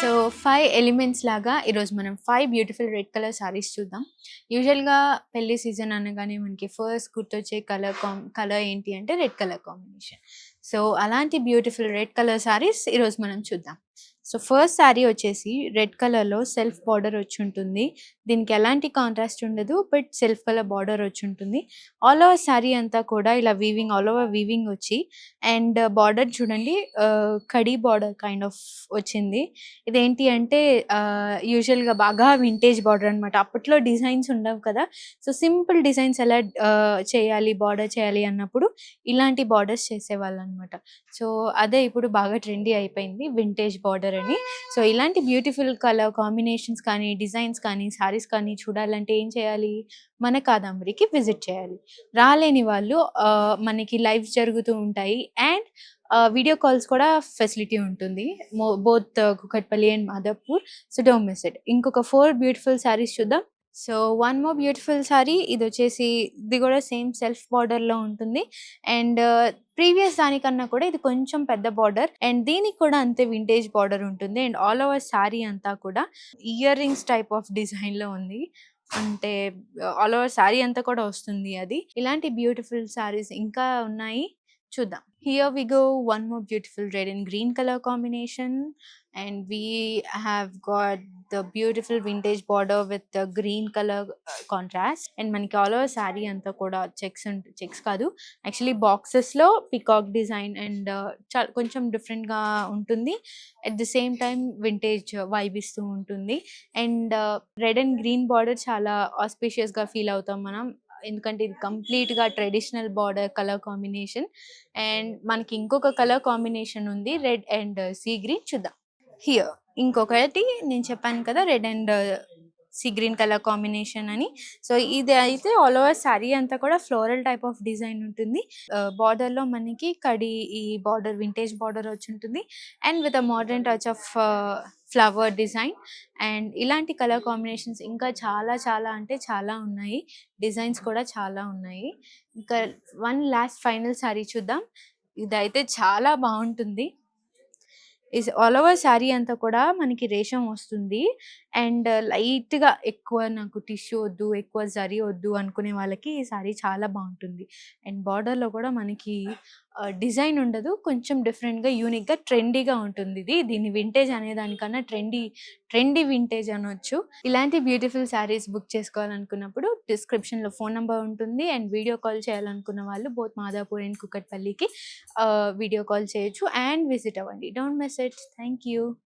So 5 elements లాగా ఈరోజు మనం 5 బ్యూటిఫుల్ రెడ్ కలర్ సారీస్ చూద్దాం. యూజువల్‌గా పెళ్లి సీజన్ అనగానే మనకి ఫస్ట్ గుర్తొచ్చే కలర్ ఏంటి అంటే రెడ్ కలర్ కాంబినేషన్. సో అలాంటి బ్యూటిఫుల్ రెడ్ కలర్ సారీస్ ఈరోజు మనం చూద్దాం. సో ఫస్ట్ సారీ వచ్చేసి రెడ్ కలర్‌లో సెల్ఫ్ బార్డర్ వచ్చుంటుంది. దీనికి ఎలాంటి కాంట్రాస్ట్ ఉండదు. బట్ సెల్ఫ్ కలర్ బార్డర్ వచ్చుంటుంది. ఆల్ ఓవర్ సారీ అంతా కూడా ఇలా ఆల్ ఓవర్ వీవింగ్ వచ్చి అండ్ బార్డర్ చూడండి కడీ బార్డర్ కైండ్ ఆఫ్ వచ్చింది. ఇదేంటి అంటే యూజువల్‌గా బాగా వింటేజ్ బార్డర్ అనమాట. అప్పట్లో డిజైన్స్ ఉండవు కదా! సో సింపుల్ డిజైన్స్ ఎలా చేయాలి, బార్డర్ చేయాలి అన్నప్పుడు ఇలాంటి బార్డర్స్ చేసేవాళ్ళనమాట. సో అదే ఇప్పుడు బాగా ట్రెండీ అయిపోయింది వింటేజ్ బార్డర్ అని. సో ఇలాంటి బ్యూటిఫుల్ కలర్ కాంబినేషన్స్ కానీ, డిజైన్స్ కానీ, సారీస్ కానీ చూడాలంటే ఏం చేయాలి? మన కాదంబరికి విజిట్ చేయాలి. రాలేని వాళ్ళు మనకి లైవ్స్ జరుగుతూ ఉంటాయి అండ్ వీడియో కాల్స్ కూడా ఫెసిలిటీ ఉంటుంది. Both Kukatpally and Madhapur. So don't miss it. ఇంకొక 4 బ్యూటిఫుల్ సారీస్ చూద్దాం. So one more beautiful sari ఇదొచ్చేసి ఇది కూడా సేమ్ సెల్ఫ్ బార్డర్‌లో ఉంటుంది. అండ్ ప్రీవియస్ దానికన్నా కూడా ఇది కొంచెం పెద్ద బార్డర్ అండ్ దీనికి కూడా అంతే వింటేజ్ బార్డర్ ఉంటుంది. అండ్ ఆల్ ఓవర్ సారీ అంతా కూడా ఇయర్ రింగ్స్ టైప్ ఆఫ్ డిజైన్‌లో ఉంది. అంటే ఆల్ ఓవర్ సారీ అంతా కూడా వస్తుంది అది. ఇలాంటి బ్యూటిఫుల్ సారీస్ ఇంకా ఉన్నాయి. చూద్దాం. Here we go, one more beautiful red and green color combination, and we have got the beautiful vintage border with the green color contrast. And మనకి ఆల్ ఓవర్ సారీ అంతా కూడా చెక్స్ కాదు, యాక్చువల్లీ బాక్సెస్లో పికాక్ డిజైన్ అండ్ కొంచెం డిఫరెంట్గా ఉంటుంది. At the same time vintage vibe ఇస్తూ ఉంటుంది. And red and green border చాలా ఆస్పీషియస్గా ఫీల్ అవుతాం మనం, ఎందుకంటే ఇది కంప్లీట్గా traditional border colour combination. And మనకి ఇంకొక కలర్ కాంబినేషన్ ఉంది, రెడ్ అండ్ సీ గ్రీన్. చూద్దాం. హియర్ ఇంకొకటి నేను చెప్పాను కదా, red and sea green colour combination అని. సో ఇది అయితే ఆల్ ఓవర్ శారీ అంతా కూడా ఫ్లోరల్ టైప్ ఆఫ్ డిజైన్ ఉంటుంది. బార్డర్లో మనకి ఈ బార్డర్ వింటేజ్ బార్డర్ వచ్చి ఉంటుంది and with a modern touch of flower design. And ఇలాంటి కలర్ కాంబినేషన్స్ ఇంకా చాలా చాలా అంటే చాలా ఉన్నాయి. డిజైన్స్ కూడా చాలా ఉన్నాయి. ఇంకా వన్ లాస్ట్ ఫైనల్ సారీ చూద్దాం. ఇదైతే చాలా బాగుంటుంది. ఆల్ ఓవర్ శారీ అంతా కూడా మనకి రేషం వస్తుంది. అండ్ లైట్‌గా ఎక్కువ నాకు టిష్యూ వద్దు, ఎక్కువ జరీ వద్దు అనుకునే వాళ్ళకి ఈ శారీ చాలా బాగుంటుంది. అండ్ బార్డర్‌లో కూడా మనకి డిజైన్ ఉండదు. కొంచెం డిఫరెంట్‌గా, యూనిక్‌గా, ట్రెండీగా ఉంటుంది ఇది. దీన్ని వింటేజ్ అనే దానికన్నా ట్రెండీ వింటేజ్ అనొచ్చు. ఇలాంటి బ్యూటిఫుల్ శారీస్ బుక్ చేసుకోవాలనుకున్నప్పుడు డిస్క్రిప్షన్‌లో ఫోన్ నంబర్ ఉంటుంది. అండ్ వీడియో కాల్ చేయాలనుకున్న వాళ్ళు బోత్ మాదాపూర్ అండ్ కూకట్పల్లికి వీడియో కాల్ చేయొచ్చు అండ్ విజిట్ అవ్వండి. Don't miss it. Thank you.